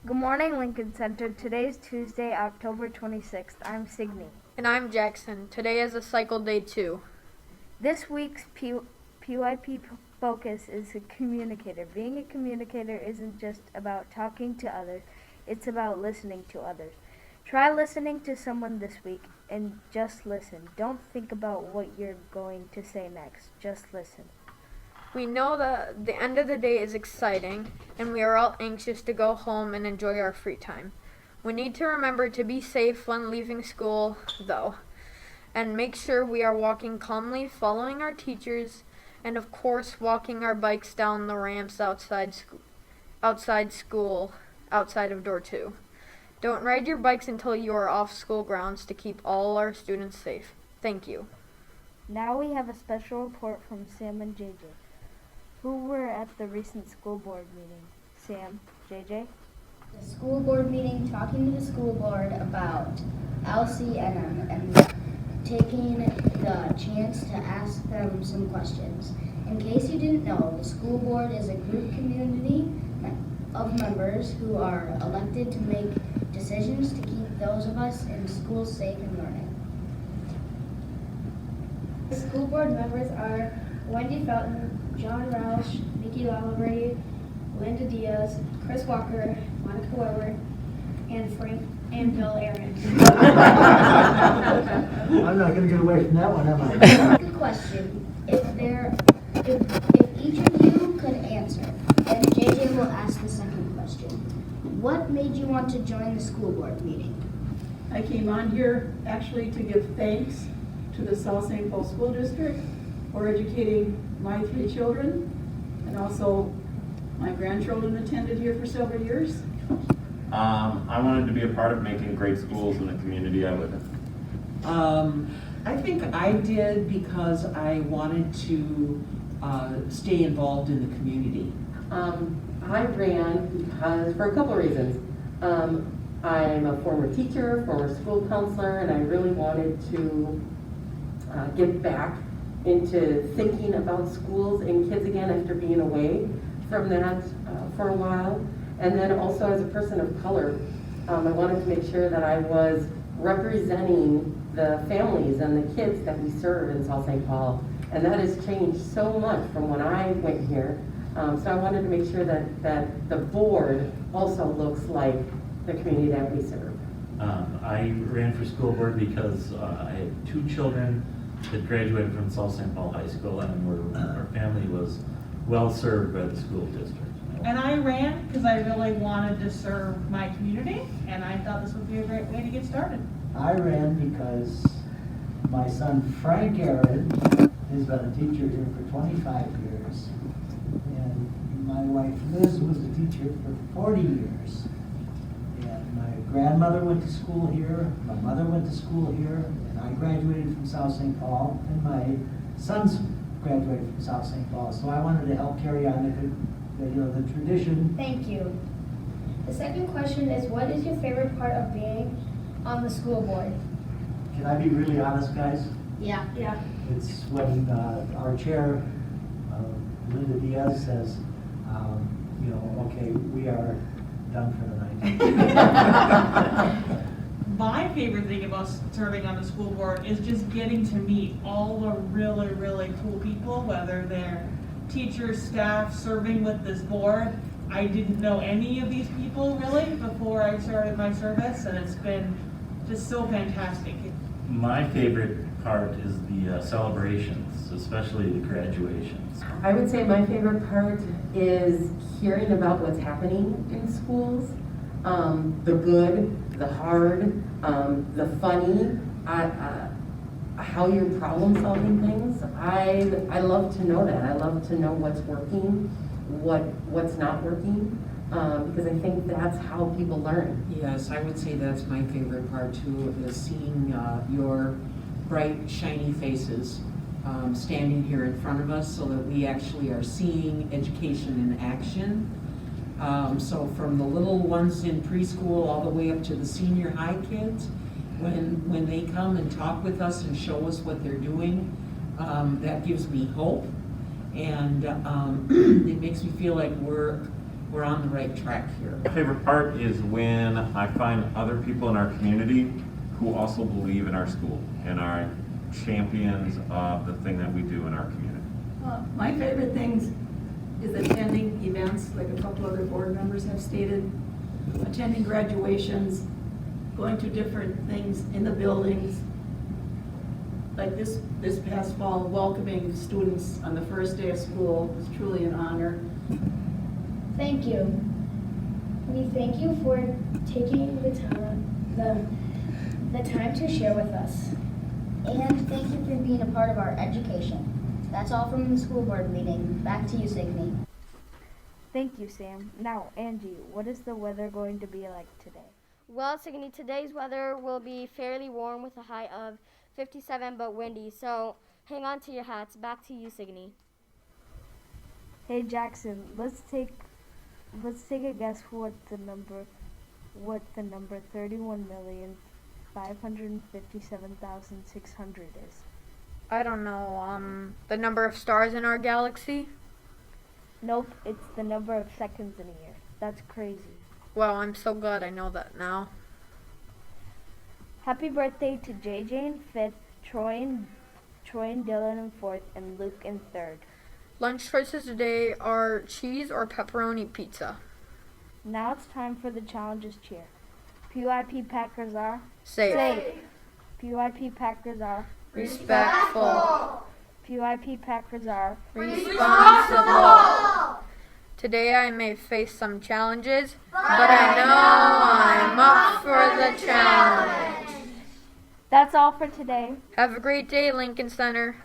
Good morning, Lincoln Center. Today is Tuesday, October 26th. I'm Signe. And I'm Jackson. Today is a cycle day 2. This week's PYP focus is a communicator. Being a communicator isn't just about talking to others, it's about listening to others. Try listening to someone this week and just listen. Don't think about what you're going to say next. Just listen. We know that the end of the day is exciting, and we are all anxious to go home and enjoy our free time. We need to remember to be safe when leaving school, though, and make sure we are walking calmly, following our teachers, and of course walking our bikes down the ramps outside school, outside of door 2. Don't ride your bikes until you are off school grounds to keep all our students safe. Thank you. Now we have a special report from Sam and JJ, who were at the recent school board meeting. Sam, JJ? The school board meeting, talking to the school board about LCNM and taking the chance to ask them some questions. In case you didn't know, the school board is a group community of members who are elected to make decisions to keep those of us in school safe and learning. The school board members are Wendy Felton, John Roush, Nikki Laliberte, Linda Diaz, Chris Walker, Monica Weber, and Bill Aaron. I'm not going to get away from that one, am I? Good question. If each of you could answer, then JJ will ask the second question. What made you want to join the school board meeting? I came on here actually to give thanks to the South St. Paul School District for educating my 3 children, and also my grandchildren attended here for several years. I wanted to be a part of making great schools in the community I live in. I think I did because I wanted to stay involved in the community. I ran because, for a couple of reasons. I'm a former teacher, former school counselor, and I really wanted to get back into thinking about schools and kids again after being away from that for a while. And then also as a person of color, I wanted to make sure that I was representing the families and the kids that we serve in South St. Paul. And that has changed so much from when I went here. So I wanted to make sure that the board also looks like the community that we serve. I ran for school board because I had 2 children that graduated from South St. Paul High School, and our family was well served by the school district. And I ran because I really wanted to serve my community, and I thought this would be a great way to get started. I ran because my son Frank Aaron has been a teacher here for 25 years, and my wife Liz was a teacher for 40 years. And my grandmother went to school here, my mother went to school here, and I graduated from South St. Paul, and my sons graduated from South St. Paul. So I wanted to help carry on the tradition. Thank you. The second question is, what is your favorite part of being on the school board? Can I be really honest, guys? Yeah. It's when our chair, Linda Diaz, says, okay, we are done for the night. My favorite thing about serving on the school board is just getting to meet all the really, really cool people, whether they're teachers, staff, serving with this board. I didn't know any of these people really before I started my service, and it's been just so fantastic. My favorite part is the celebrations, especially the graduations. I would say my favorite part is hearing about what's happening in schools, the good, the hard, the funny, how you're problem solving things. I love to know that. I love to know what's working, what's not working, because I think that's how people learn. Yes, I would say that's my favorite part too, is seeing your bright, shiny faces standing here in front of us so that we actually are seeing education in action. So from the little ones in preschool all the way up to the senior high kids, when they come and talk with us and show us what they're doing, that gives me hope, and it makes me feel like we're we're on the right track here. My favorite part is when I find other people in our community who also believe in our school and are champions of the thing that we do in our community. My favorite things is attending events, like a couple other board members have stated, attending graduations, going to different things in the buildings. Like this past fall, welcoming students on the first day of school was truly an honor. Thank you. We thank you for taking the time to share with us. And thank you for being a part of our education. That's all from the school board meeting. Back to you, Signe. Thank you, Sam. Now, Angie, what is the weather going to be like today? Well, Signe, today's weather will be fairly warm with a high of 57 but windy, so hang on to your hats. Back to you, Signe. Hey, Jackson, let's take a guess what the number 31,557,600 is. I don't know, the number of stars in our galaxy? Nope, it's the number of seconds in a year. That's crazy. Well, I'm so glad I know that now. Happy birthday to JJ in 5th, Troy and Dylan in 4th, and Luke in 3rd. Lunch choices today are cheese or pepperoni pizza. Now it's time for the challenges cheer. PYP Packers are Safe. PYP Packers are Respectful. PYP Packers are Responsible. Today I may face some challenges, but I know I'm up for the challenge. That's all for today. Have a great day, Lincoln Center.